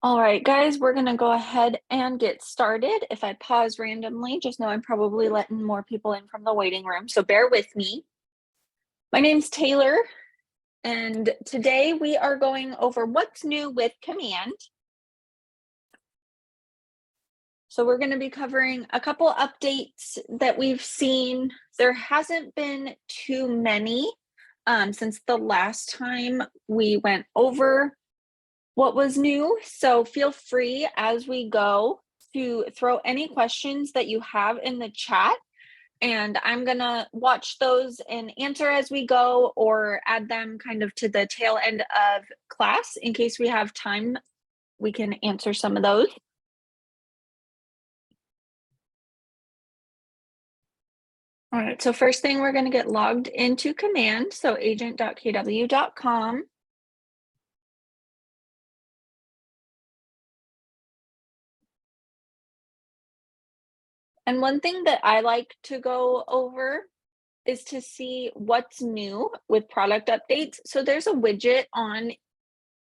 All right, guys, we're going to go ahead and get started. If I pause randomly, just know I'm probably letting more people in from the waiting room, so bear with me. My name's Taylor, and today we are going over what's new with Command. So we're going to be covering a couple updates that we've seen. There hasn't been too many since the last time we went over what was new. So feel free as we go to throw any questions that you have in the chat. And I'm going to watch those and answer as we go or add them kind of to the tail end of class. In case we have time, we can answer some of those. All right, so first thing, we're going to get logged into Command. So agent.kw.com. And one thing that I like to go over is to see what's new with product updates. So there's a widget on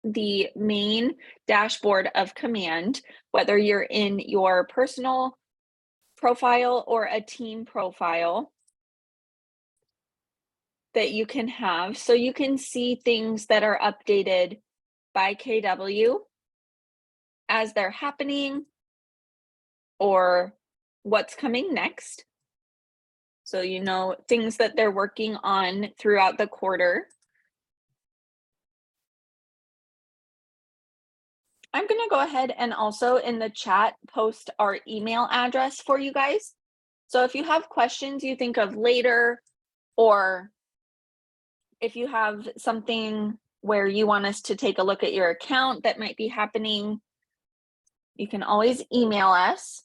the main dashboard of Command, whether you're in your personal profile or a team profile that you can have. So you can see things that are updated by KW as they're happening or what's coming next. So you know things that they're working on throughout the quarter. I'm going to go ahead and also in the chat post our email address for you guys. So if you have questions you think of later, or if you have something where you want us to take a look at your account that might be happening, you can always email us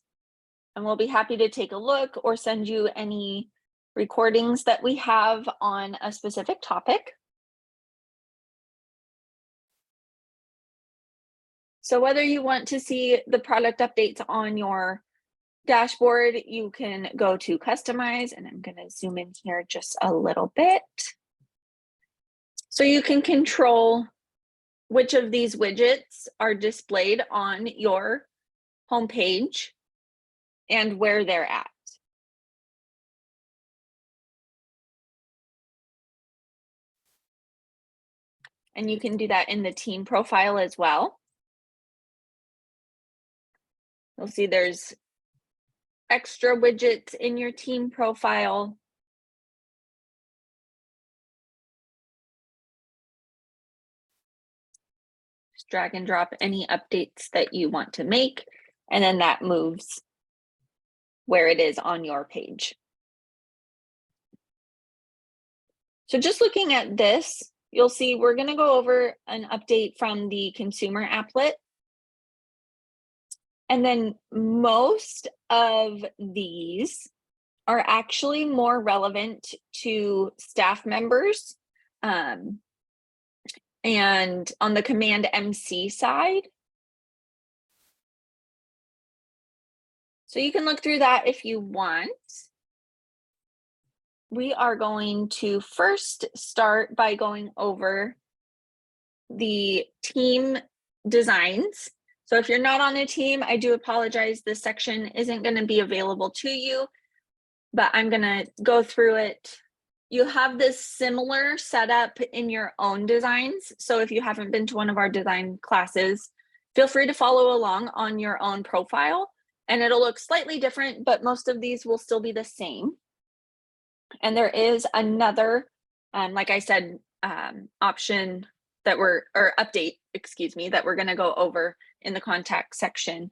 and we'll be happy to take a look or send you any recordings that we have on a specific topic. So whether you want to see the product updates on your dashboard, you can go to customize, and I'm going to zoom in here just a little bit. So you can control which of these widgets are displayed on your homepage and where they're at. And you can do that in the team profile as well. You'll see there's extra widgets in your team profile. Just drag and drop any updates that you want to make, and then that moves where it is on your page. So just looking at this, you'll see we're going to go over an update from the consumer applet. And then most of these are actually more relevant to staff members. And on the Command MC side. So you can look through that if you want. We are going to first start by going over the team designs. So if you're not on a team, I do apologize. This section isn't going to be available to you, but I'm going to go through it. You have this similar setup in your own designs. So if you haven't been to one of our design classes, feel free to follow along on your own profile, and it'll look slightly different, but most of these will still be the same. And there is another, like I said, option that update, excuse me, that we're going to go over in the contact section.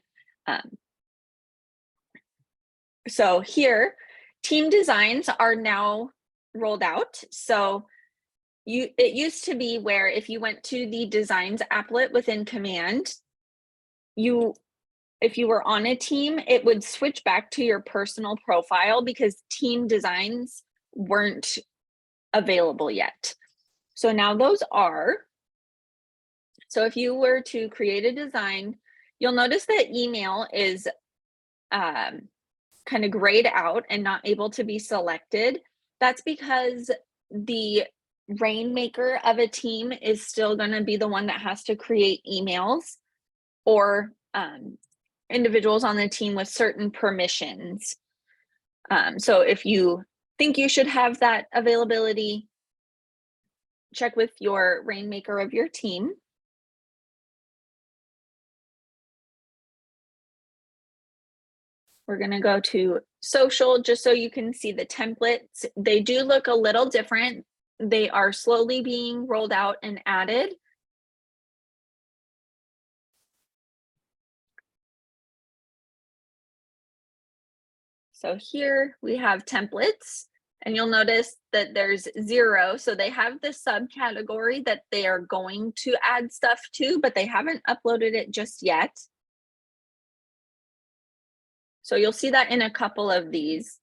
So here, team designs are now rolled out. So it used to be where if you went to the designs applet within Command, if you were on a team, it would switch back to your personal profile because team designs weren't available yet. So now those are. So if you were to create a design, you'll notice that email is kind of grayed out and not able to be selected. That's because the rainmaker of a team is still going to be the one that has to create emails. or individuals on the team with certain permissions. So if you think you should have that availability, check with your Rainmaker of your team. We're going to go to social just so you can see the templates. They do look a little different. They are slowly being rolled out and added. So here we have templates, and you'll notice that there's 0. So they have this subcategory that they are going to add stuff to, but they haven't uploaded it just yet. So you'll see that in a couple of these.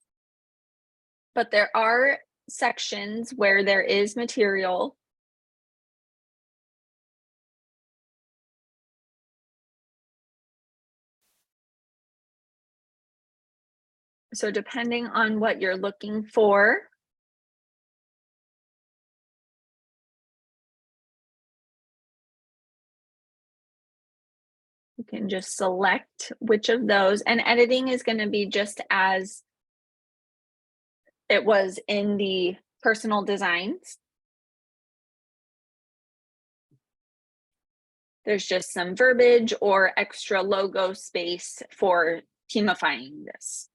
But there are sections where there is material. So depending on what you're looking for, you can just select which of those, and editing is going to be just as it was in the personal designs. There's just some verbiage or extra logo space for teamifying this.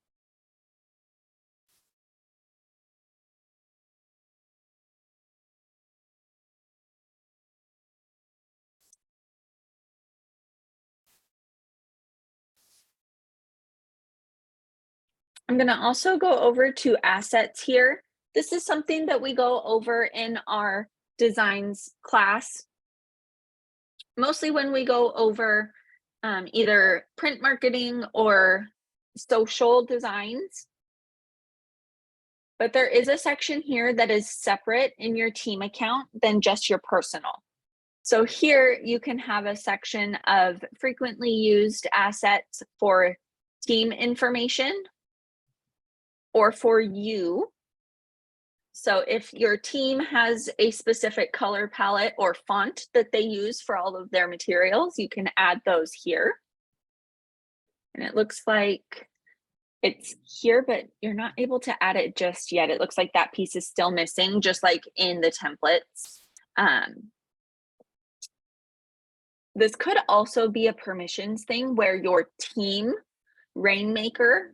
I'm going to also go over to assets here. This is something that we go over in our designs class, mostly when we go over either print marketing or social designs. But there is a section here that is separate in your team account than just your personal. So here you can have a section of frequently used assets for team information or for you. So if your team has a specific color palette or font that they use for all of their materials, you can add those here. And it looks like it's here, but you're not able to add it just yet. It looks like that piece is still missing, just like in the templates. This could also be a permissions thing where your team Rainmaker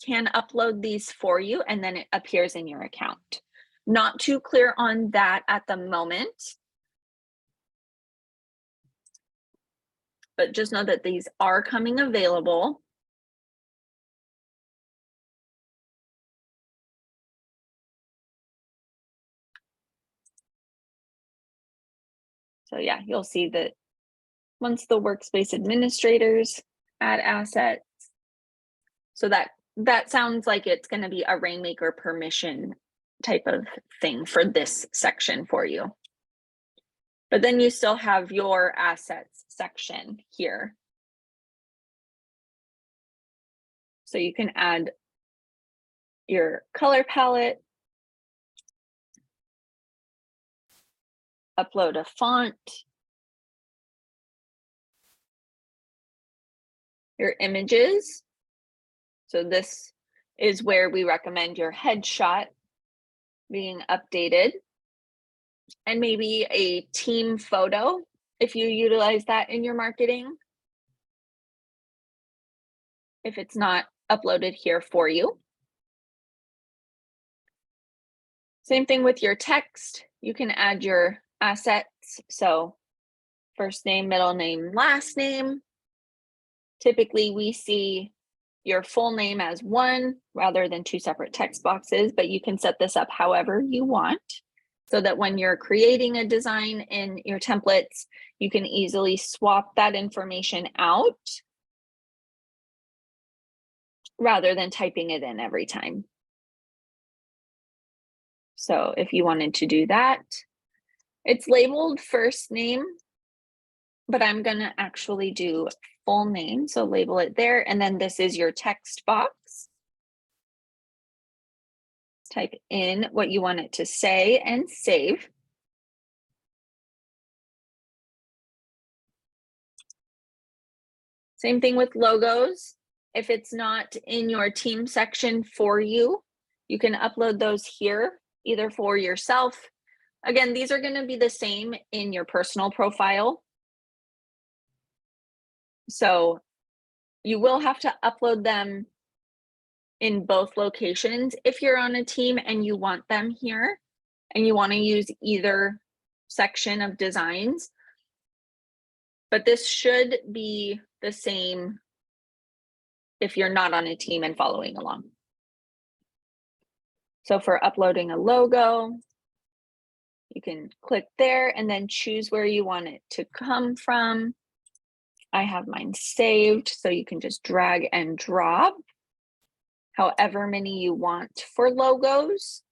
can upload these for you and then it appears in your account. Not too clear on that at the moment, but just know that these are coming available. So yeah, you'll see that once the workspace administrators add assets, so that sounds like it's going to be a Rainmaker permission type of thing for this section for you. But then you still have your assets section here. So you can add your color palette, upload a font, your images. So this is where we recommend your headshot being updated, and maybe a team photo if you utilize that in your marketing, if it's not uploaded here for you. Same thing with your text. You can add your assets. So first name, middle name, last name. Typically we see your full name as one rather than 2 separate text boxes, but you can set this up however you want so that when you're creating a design in your templates, you can easily swap that information out rather than typing it in every time. So if you wanted to do that, it's labeled first name, but I'm going to actually do full name. So label it there. And then this is your text box. Type in what you want it to say and save. Same thing with logos. If it's not in your team section for you, you can upload those here, either for yourself. Again, these are going to be the same in your personal profile. So you will have to upload them in both locations if you're on a team and you want them here and you want to use either section of designs. But this should be the same if you're not on a team and following along. So for uploading a logo, you can click there and then choose where you want it to come from. I have mine saved, so you can just drag and drop however many you want for logos.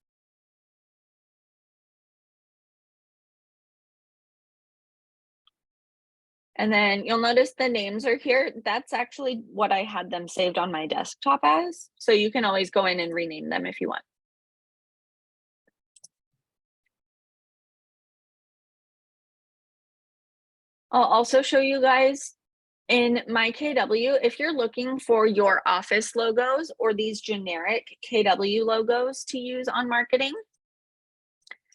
And then you'll notice the names are here. That's actually what I had them saved on my desktop as. So you can always go in and rename them if you want. I'll also show you guys in my KW, if you're looking for your office logos or these generic KW logos to use on marketing,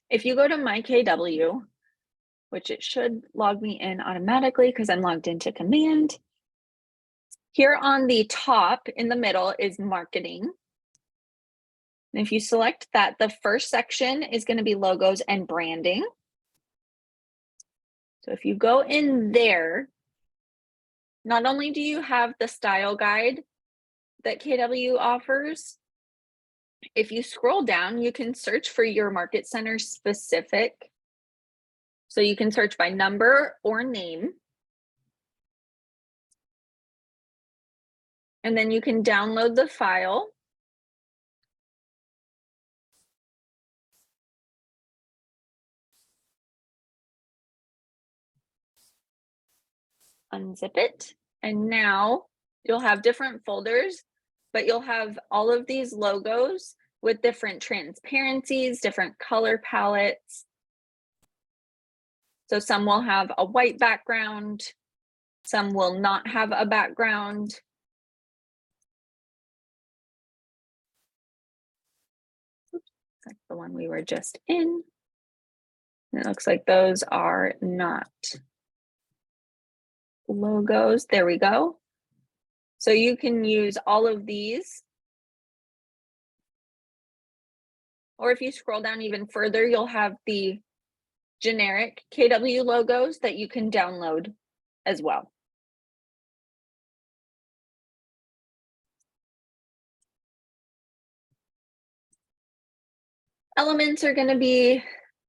if you go to my KW, which it should log me in automatically because I'm logged into Command. Here on the top in the middle is marketing. And if you select that, the first section is going to be logos and branding. So if you go in there, not only do you have the style guide that KW offers, if you scroll down, you can search for your market center specific. So you can search by number or name. And then you can download the file. Unzip it. And now you'll have different folders, but you'll have all of these logos with different transparencies, different color palettes. So some will have a white background, some will not have a background. Oops, that's the one we were just in. And it looks like those are not logos. There we go. So you can use all of these. Or if you scroll down even further, you'll have the generic KW logos that you can download as well. Elements are going to be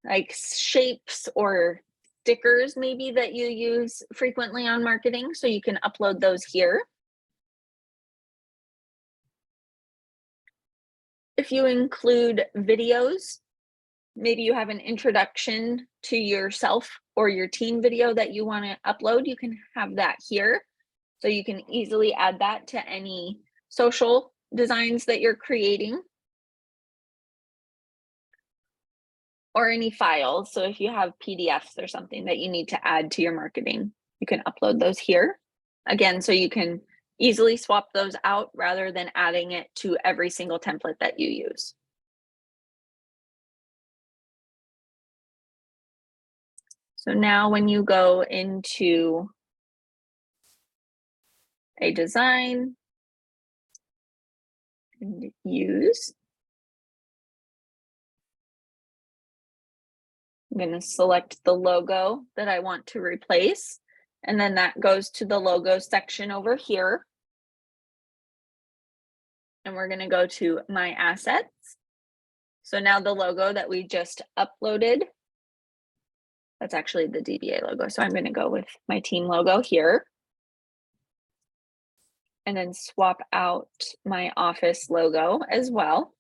like shapes or stickers maybe that you use frequently on marketing, so you can upload those here. If you include videos, maybe you have an introduction to yourself or your team video that you want to upload, you can have that here. So you can easily add that to any social designs that you're creating. Or any files. So if you have PDFs or something that you need to add to your marketing, you can upload those here. Again, so you can easily swap those out rather than adding it to every single template that you use. So now when you go into a design and use, I'm going to select the logo that I want to replace, and then that goes to the logo section over here. And we're going to go to my assets. So now the logo that we just uploaded, that's actually the DBA logo. So I'm going to go with my team logo here. And then swap out my office logo as well.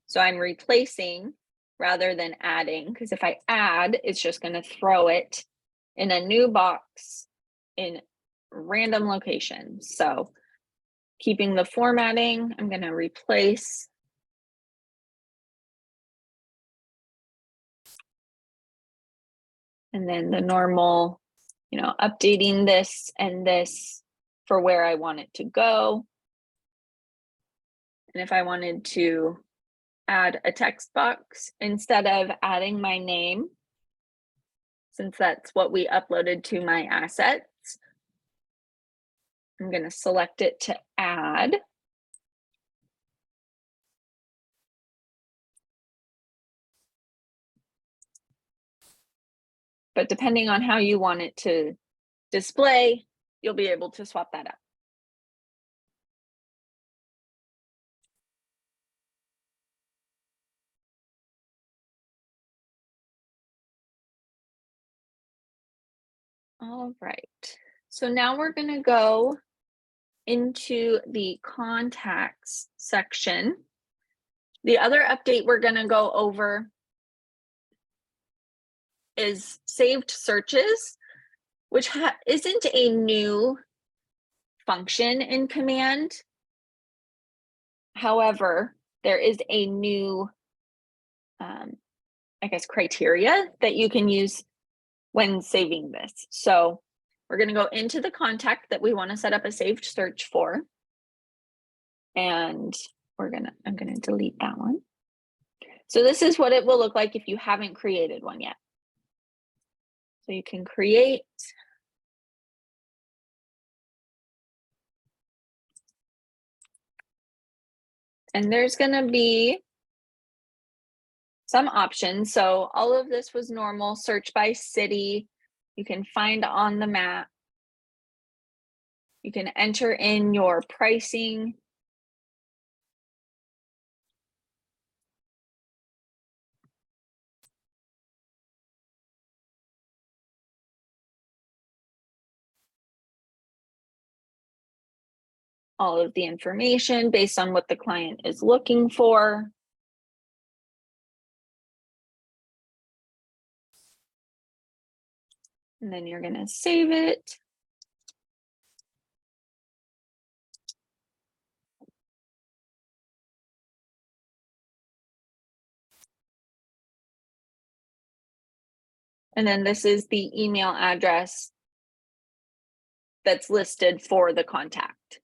So I'm replacing rather than adding, because if I add, it's just going to throw it in a new box in random locations. So keeping the formatting, I'm going to replace. And then the normal, updating this and this for where I want it to go. And if I wanted to add a text box instead of adding my name, since that's what we uploaded to my assets, I'm going to select it to add. But depending on how you want it to display, you'll be able to swap that out. All right, so now we're going to go into the contacts section. The other update we're going to go over is saved searches, which isn't a new function in Command. However, there is a new, I guess, criteria that you can use when saving this. So we're going to go into the contact that we want to set up a saved search for. And I'm going to delete that one. So this is what it will look like if you haven't created one yet. So you can create. And there's going to be some options. So all of this was normal. Search by city. You can find on the map. You can enter in your pricing. All of the information based on what the client is looking for. And then you're going to save it. And then this is the email address that's listed for the contact.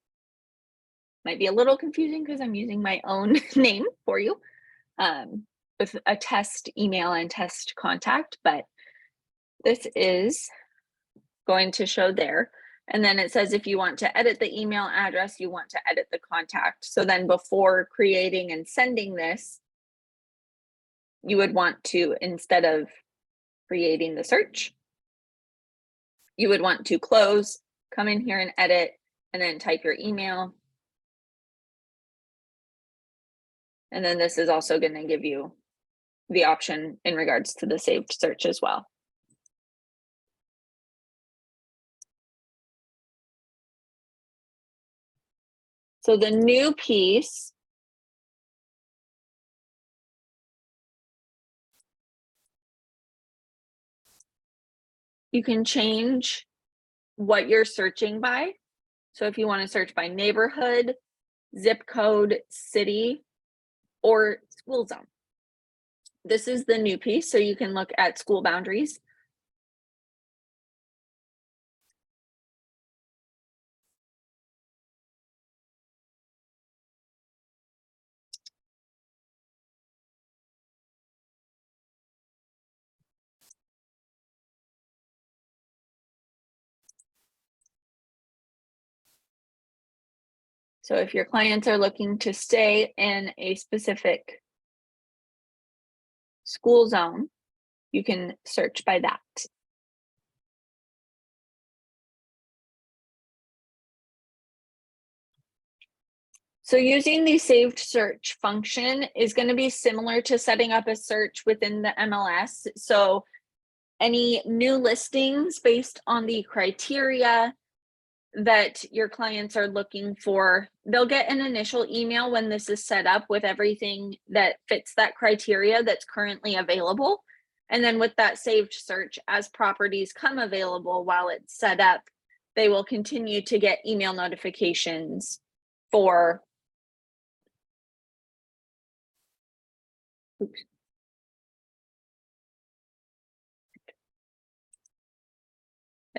Might be a little confusing because I'm using my own name for you with a test email and test contact, but this is going to show there. And then it says if you want to edit the email address, you want to edit the contact. So then before creating and sending this, you would want to, instead of creating the search, you would want to close, come in here and edit, and then type your email. And then this is also going to give you the option in regards to the saved search as well. So the new piece you can change what you're searching by. So if you want to search by neighborhood, zip code, city, or school zone. This is the new piece, so you can look at school boundaries. So if your clients are looking to stay in a specific school zone, you can search by that. So using the saved search function is going to be similar to setting up a search within the MLS. So any new listings based on the criteria that your clients are looking for, they'll get an initial email when this is set up with everything that fits that criteria that's currently available. And then with that saved search, as properties come available while it's set up, they will continue to get email notifications for there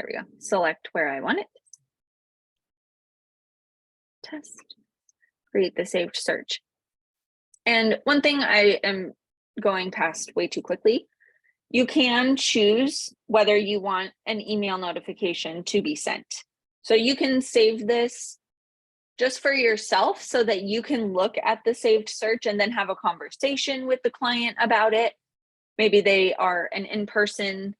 we go, select where I want it. test, create the saved search. And one thing I am going past way too quickly, you can choose whether you want an email notification to be sent. So you can save this just for yourself so that you can look at the saved search and then have a conversation with the client about it. Maybe they are an in-person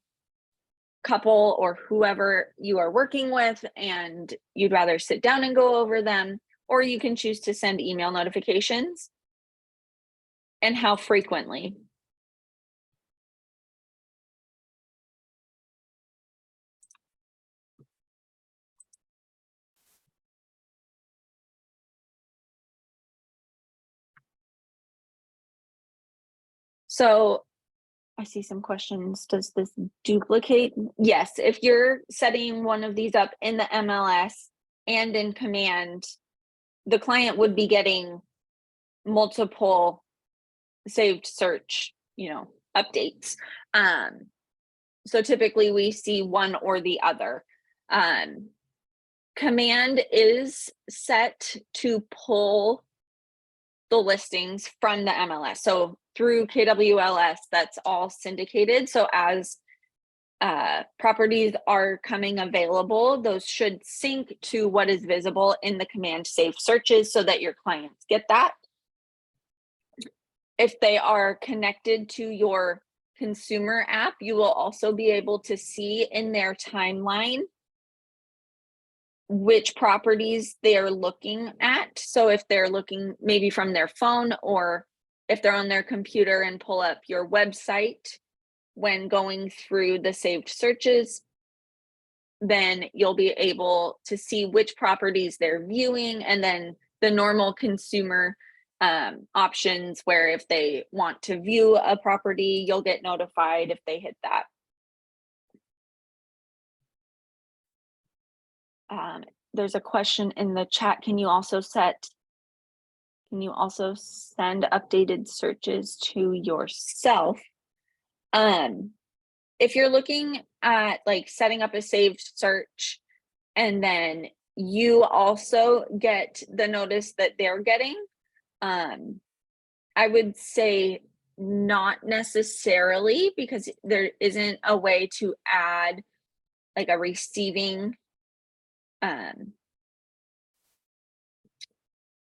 couple or whoever you are working with and you'd rather sit down and go over them, or you can choose to send email notifications and how frequently. So I see some questions. Does this duplicate? Yes, if you're setting one of these up in the MLS and in Command, the client would be getting multiple saved search, updates. So typically we see one or the other. Command is set to pull the listings from the MLS. So through KWLS, that's all syndicated. So as properties are coming available, those should sync to what is visible in the Command saved searches so that your clients get that. If they are connected to your consumer app, you will also be able to see in their timeline which properties they're looking at. So if they're looking maybe from their phone, or if they're on their computer and pull up your website when going through the saved searches, then you'll be able to see which properties they're viewing, and then the normal consumer options where if they want to view a property, you'll get notified if they hit that. There's a question in the chat. Can you also send updated searches to yourself? If you're looking at like setting up a saved search and then you also get the notice that they're getting, I would say not necessarily, because there isn't a way to add like a receiving.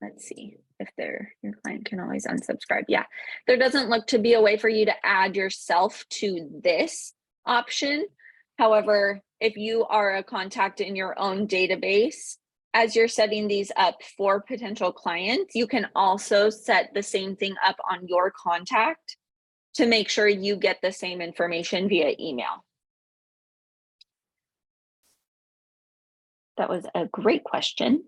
Let's see if your client can always unsubscribe. Yeah, there doesn't look to be a way for you to add yourself to this option. However, if you are a contact in your own database, as you're setting these up for potential clients, you can also set the same thing up on your contact to make sure you get the same information via email. That was a great question.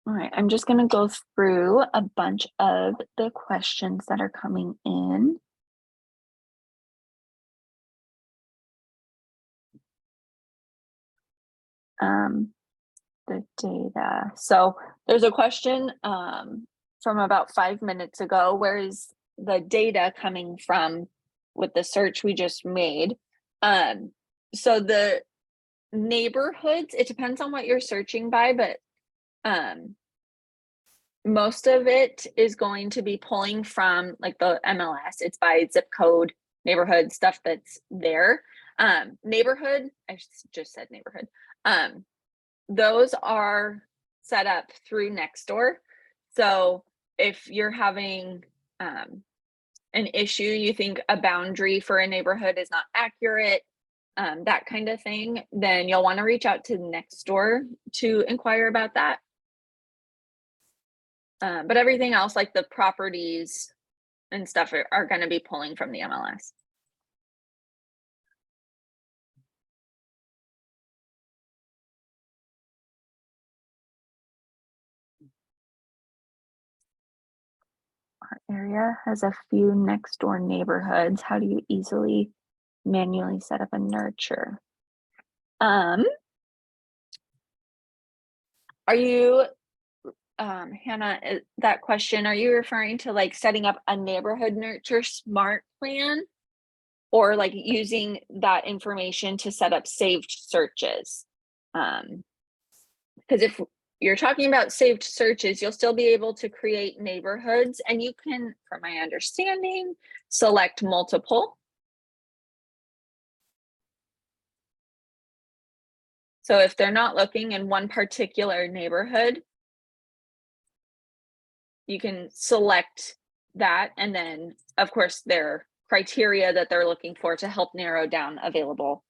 All right, I'm just going to go through a bunch of the questions that are coming in. The data. So there's a question from about 5 minutes ago. Where is the data coming from with the search we just made? So the neighborhoods, it depends on what you're searching by, but most of it is going to be pulling from like the MLS. It's by zip code, neighborhood, stuff that's there. Neighborhood, I just said neighborhood. Those are set up through Nextdoor. So if you're having an issue, you think a boundary for a neighborhood is not accurate, that kind of thing, then you'll want to reach out to Nextdoor to inquire about that. But everything else, like the properties and stuff, are going to be pulling from the MLS. Our area has a few Nextdoor neighborhoods. How do you easily manually set up a nurture? Are you, Hannah, that question, are you referring to like setting up a neighborhood nurture smart plan? or like using that information to set up saved searches. Because if you're talking about saved searches, you'll still be able to create neighborhoods, and you can, from my understanding, select multiple. So if they're not looking in one particular neighborhood, you can select that, and then of course their criteria that they're looking for to help narrow down available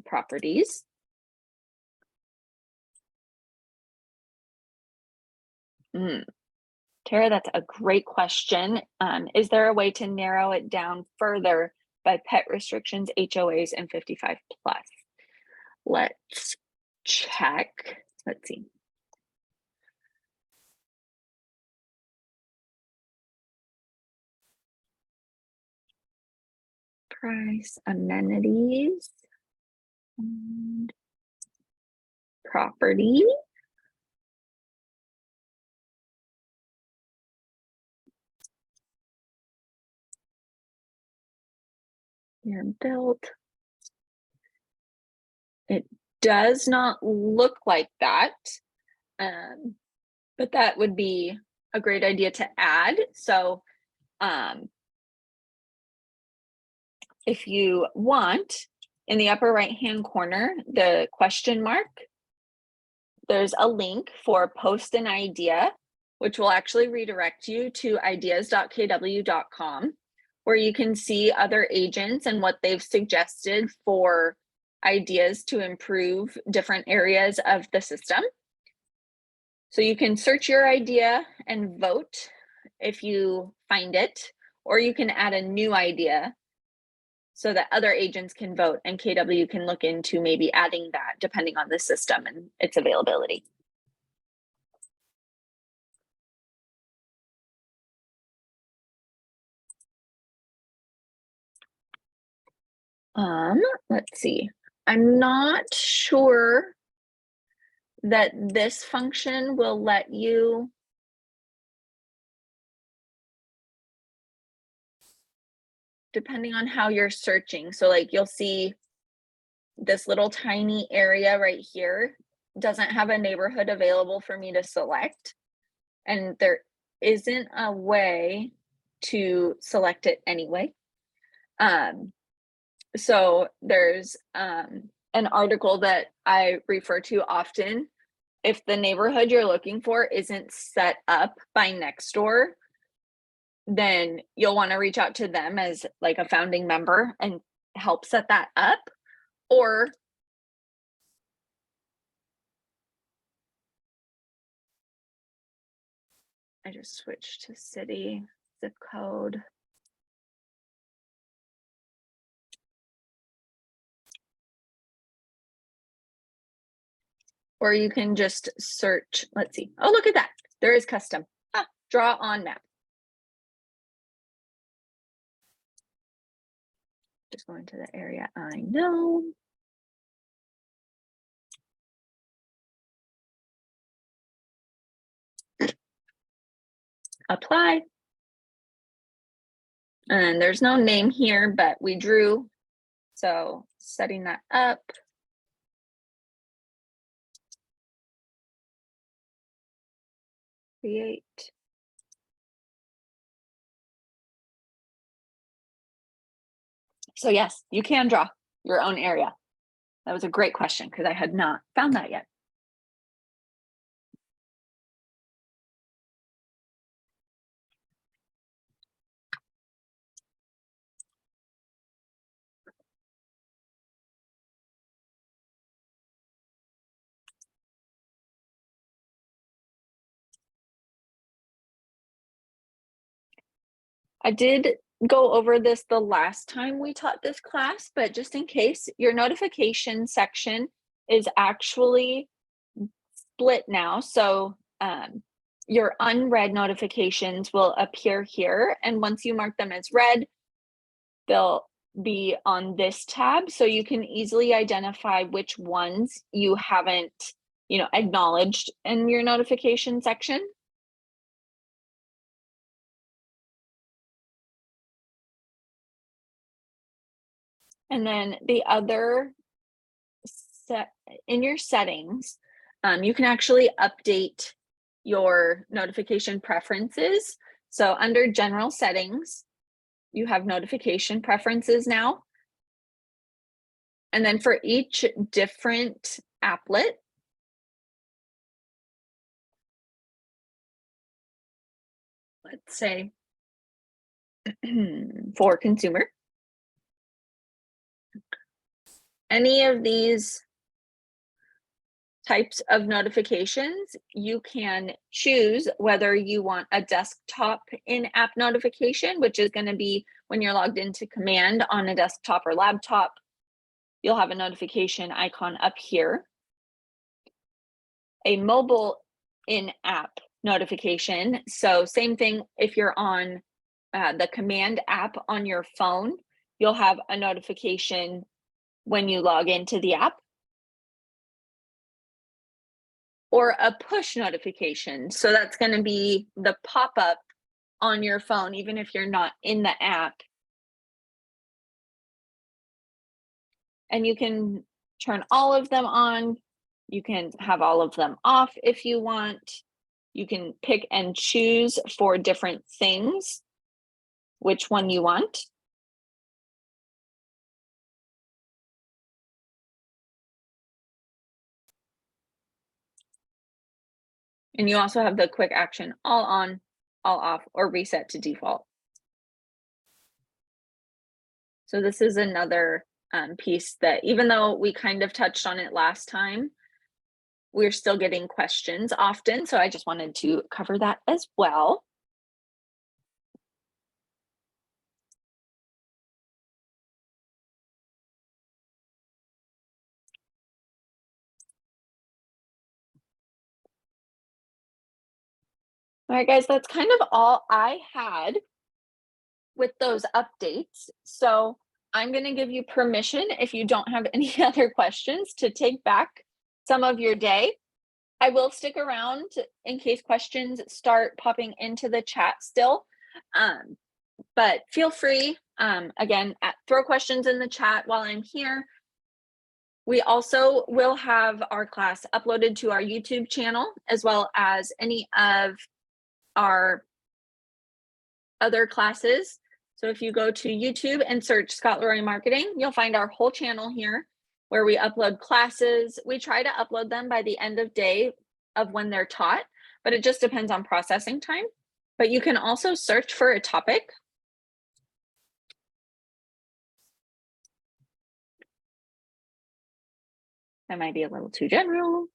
properties. Tara, that's a great question. Is there a way to narrow it down further by pet restrictions, HOAs, and 55 plus? Let's check. Let's see. Price, amenities, and property. You're built. It does not look like that, but that would be a great idea to add. So if you want, in the upper right hand corner, the question mark, there's a link for post an idea, which will actually redirect you to ideas.kw.com, where you can see other agents and what they've suggested for ideas to improve different areas of the system. So you can search your idea and vote if you find it, or you can add a new idea so that other agents can vote, and KW can look into maybe adding that depending on the system and its availability. Let's see. I'm not sure that this function will let you depending on how you're searching. So like you'll see this little tiny area right here doesn't have a neighborhood available for me to select. And there isn't a way to select it anyway. So there's an article that I refer to often. If the neighborhood you're looking for isn't set up by Nextdoor, then you'll want to reach out to them as like a founding member and help set that up. Or I just switched to city, zip code. Or you can just search, let's see. Oh, look at that. There is custom. Draw on map. Just going to the area I know. Apply. And there's no name here, but we drew. So setting that up. Create. So yes, you can draw your own area. That was a great question because I had not found that yet. I did go over this the last time we taught this class, but just in case, your notification section is actually split now. So your unread notifications will appear here. And once you mark them as read, they'll be on this tab. So you can easily identify which ones you haven't, acknowledged in your notification section. And then the other in your settings, you can actually update your notification preferences. So under general settings, you have notification preferences now. And then for each different applet, let's say for consumer, any of these types of notifications, you can choose whether you want a desktop in-app notification, which is going to be when you're logged into Command on a desktop or laptop, you'll have a notification icon up here. A mobile in-app notification. So same thing if you're on the Command app on your phone, you'll have a notification when you log into the app. Or a push notification. So that's going to be the pop-up on your phone, even if you're not in the app. And you can turn all of them on. You can have all of them off if you want. You can pick and choose for different things, which one you want. And you also have the quick action all on, all off, or reset to default. So this is another piece that, even though we kind of touched on it last time, we're still getting questions often. So I just wanted to cover that as well. All right, guys, that's kind of all I had with those updates. So I'm going to give you permission, if you don't have any other questions, to take back some of your day. I will stick around in case questions start popping into the chat still. But feel free, again, throw questions in the chat while I'm here. We also will have our class uploaded to our YouTube channel, as well as any of our other classes. So if you go to YouTube and search Scott Leroy Marketing, you'll find our whole channel here where we upload classes. We try to upload them by the end of day of when they're taught, but it just depends on processing time. But you can also search for a topic. That might be a little too general.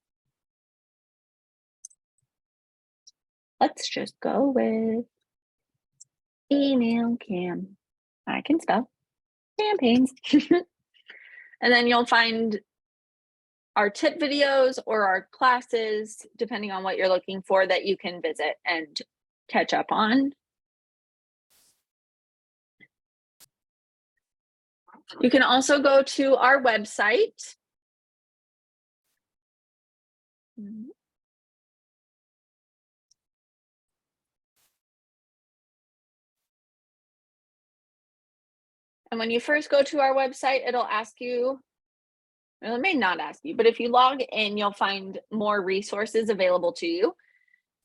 Let's just go with email cam. I can spell campaigns. And then you'll find our tip videos or our classes, depending on what you're looking for, that you can visit and catch up on. You can also go to our website. And when you first go to our website, it'll ask you, well, it may not ask you, but if you log in, you'll find more resources available to you.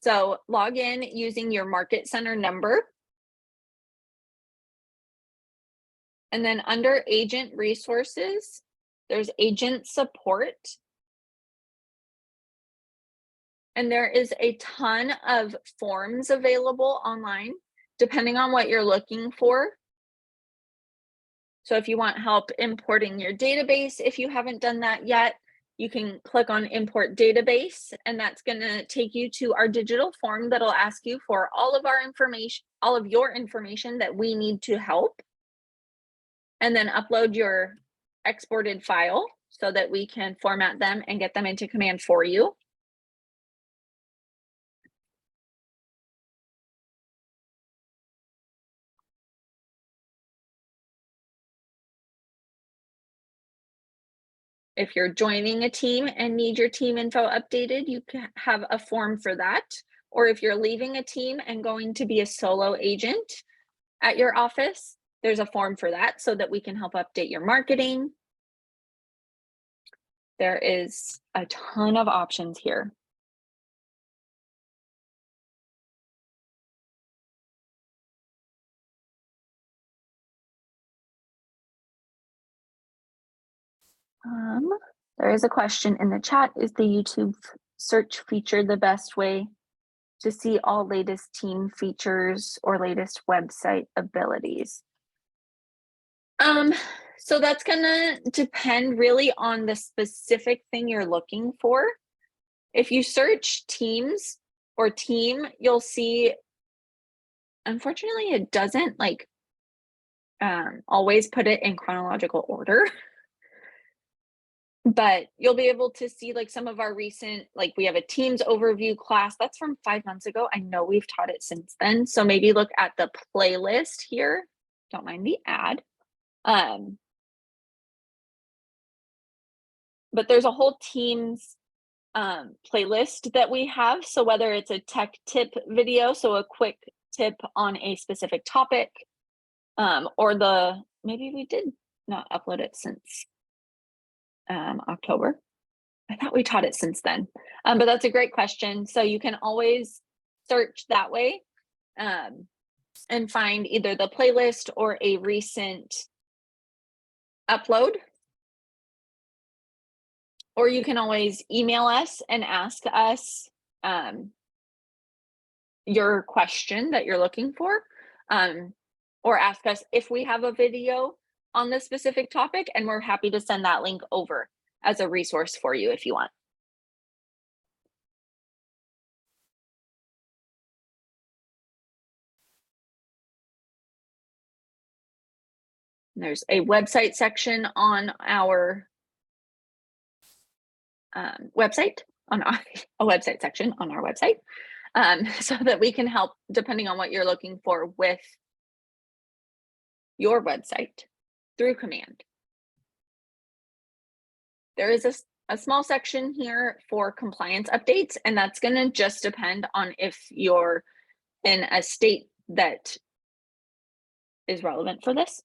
So log in using your Market Center number. And then under agent resources, there's agent support. And there is a ton of forms available online, depending on what you're looking for. So if you want help importing your database, if you haven't done that yet, you can click on import database, and that's going to take you to our digital form that'll ask you for all of our information, all of your information that we need to help. And then upload your exported file so that we can format them and get them into Command for you. If you're joining a team and need your team info updated, you can have a form for that. Or if you're leaving a team and going to be a solo agent at your office, there's a form for that so that we can help update your marketing. There is a ton of options here. There is a question in the chat. Is the YouTube search feature the best way to see all latest team features or latest website abilities? So that's gonna depend really on the specific thing you're looking for. If you search teams or team, you'll see, unfortunately, it doesn't like always put it in chronological order. But you'll be able to see like some of our recent, like we have a Teams overview class that's from 5 months ago. I know we've taught it since then. So maybe look at the playlist here. Don't mind the ad. But there's a whole Teams playlist that we have. So whether it's a tech tip video, so a quick tip on a specific topic, or maybe we did not upload it since October. I thought we taught it since then, but that's a great question. So you can always search that way and find either the playlist or a recent upload. Or you can always email us and ask us your question that you're looking for, or ask us if we have a video on this specific topic, and we're happy to send that link over as a resource for you if you want. There's a website section on our website, a website section on our website, so that we can help depending on what you're looking for with your website through Command. There is a small section here for compliance updates, and that's going to just depend on if you're in a state that is relevant for this.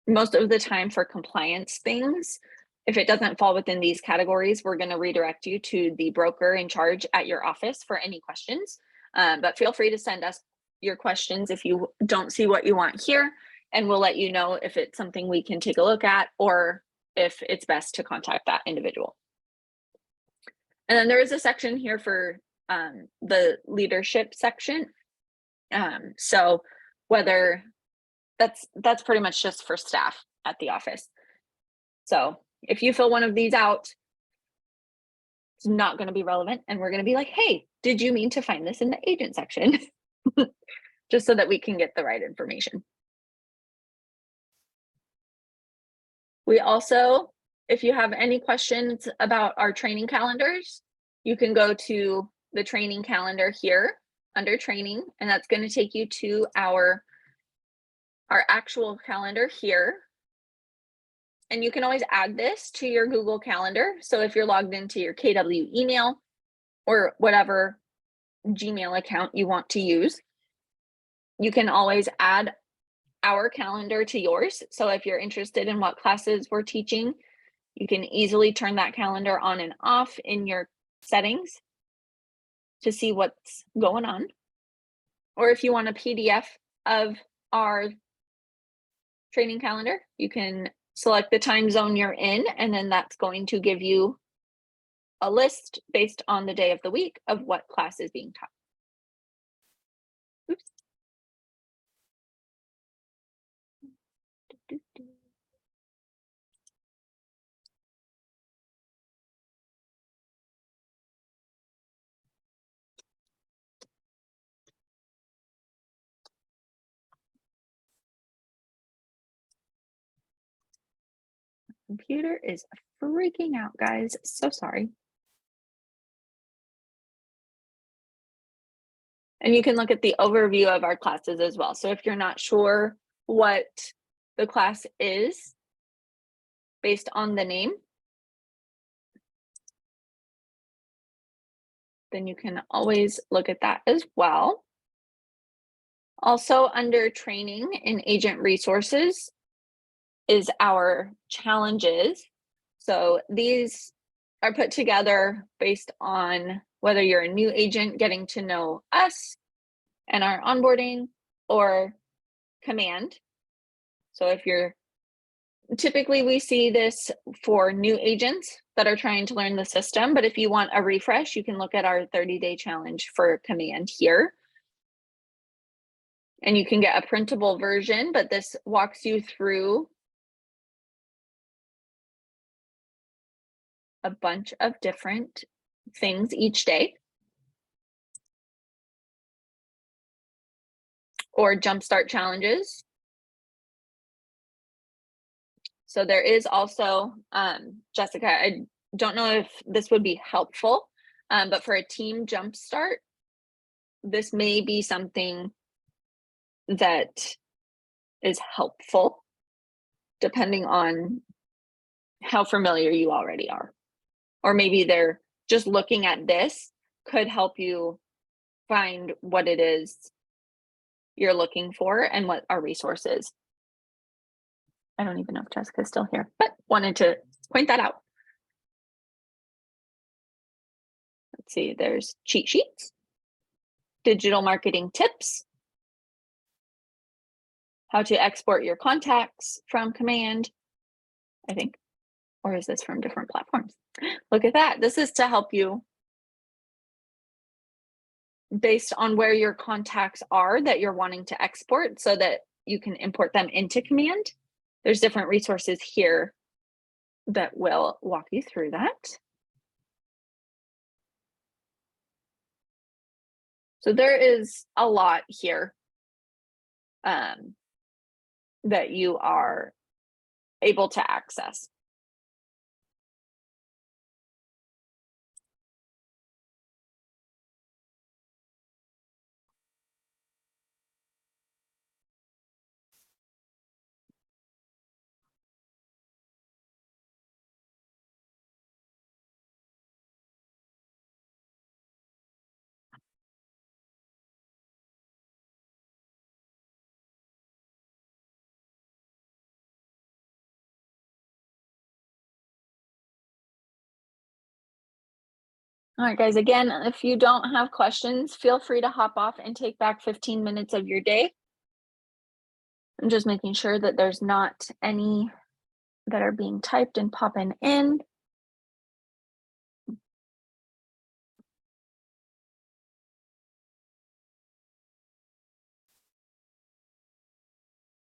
Most of the time for compliance things, if it doesn't fall within these categories, we're going to redirect you to the broker in charge at your office for any questions. But feel free to send us your questions if you don't see what you want here, and we'll let you know if it's something we can take a look at or if it's best to contact that individual. And then there is a section here for the leadership section. So whether that's pretty much just for staff at the office. So if you fill one of these out, it's not going to be relevant, and we're going to be like, hey, did you mean to find this in the agent section? Just so that we can get the right information. We also, if you have any questions about our training calendars, you can go to the training calendar here under training, and that's going to take you to our actual calendar here. And you can always add this to your Google Calendar. So if you're logged into your KW email or whatever Gmail account you want to use, you can always add our calendar to yours. So if you're interested in what classes we're teaching, you can easily turn that calendar on and off in your settings to see what's going on. Or if you want a PDF of our training calendar, you can select the time zone you're in, and then that's going to give you a list based on the day of the week of what class is being taught. Oops. Computer is freaking out, guys. So sorry. And you can look at the overview of our classes as well. So if you're not sure what the class is based on the name, then you can always look at that as well. Also under training in agent resources is our challenges. So these are put together based on whether you're a new agent getting to know us and our onboarding, or command. So if you're typically, we see this for new agents that are trying to learn the system, but if you want a refresh, you can look at our 30-day challenge for command here. And you can get a printable version, but this walks you through a bunch of different things each day. Or jumpstart challenges. So there is also, Jessica, I don't know if this would be helpful, but for a team jumpstart, this may be something that is helpful depending on how familiar you already are. Or maybe they're just looking at this could help you find what it is you're looking for and what our resource is. I don't even know if Jessica's still here, but wanted to point that out. Let's see, there's cheat sheets, digital marketing tips, how to export your contacts from Command, I think, or is this from different platforms? Look at that. This is to help you based on where your contacts are that you're wanting to export so that you can import them into Command. There's different resources here that will walk you through that. So there is a lot here that you are able to access. All right, guys, again, if you don't have questions, feel free to hop off and take back 15 minutes of your day. I'm just making sure that there's not any that are being typed and popping in.